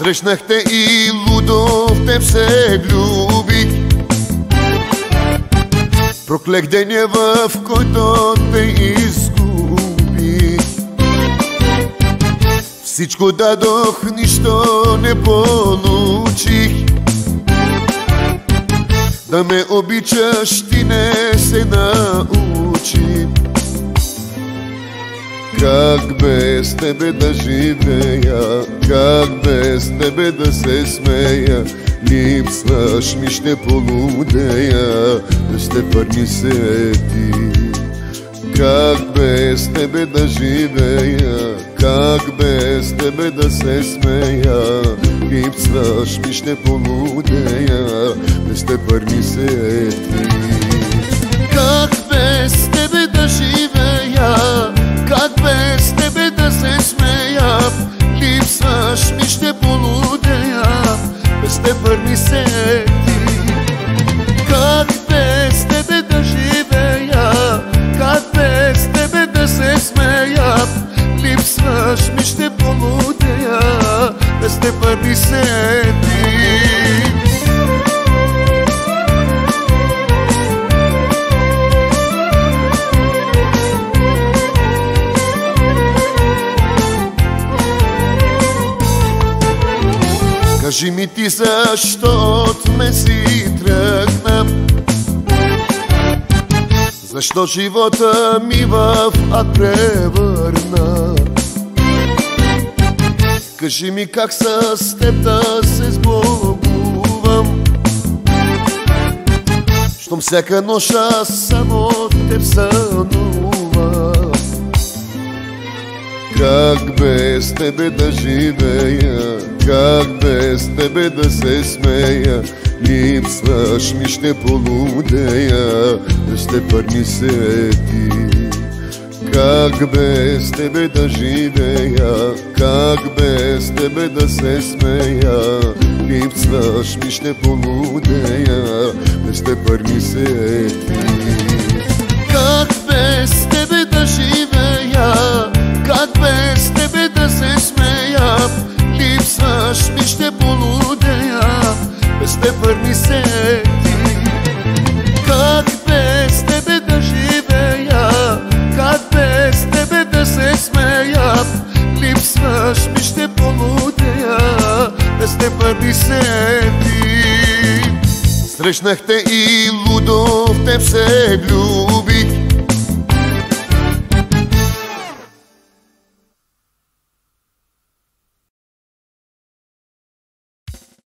Срещнах те и лудо в теб се влюбих. Проклех деня, в който те изгубих. Всичко дадох, нищо не получих. Да ме обичаш ти не се научи. Как без тебе да живея, как без тебе да се смея. Липсваш ми, ще полудея, ще върни се ти. Как без тебе да живея, как без тебе да се смея. Липсваш ми, ще полудея, ще върни се ти. Как без тебе да живея, как без тебе да се смея. Липсваш ми, ще полудея, без те върни се ти. Как без тебе да живея, как без тебе да се смея. Липсваш ми, ще полудея, без те върни се ти. Кажи ми ти защо от ме си тръгна, защо живота ми в ад превърна. Кажи ми как с теб да се сбогувам, щом всяка нощ аз само теб сънувам. Как без тебе да живея, как без тебе да се смея. Липсваш ми, ще полудея, ще върни се ти. Как без тебе да живея, как без тебе да се смея. Липсваш ми, ще полудея, ще върни се ти. Как без тебе да живея, как без тебе да се смея. Липсваш ми, ще полудея, без те върни се ти. Как без тебе да живея, как без тебе да се смея. Липсваш ми, ще полудея, без те върни се ти. Срещнах те и лудо в теб се влюбих.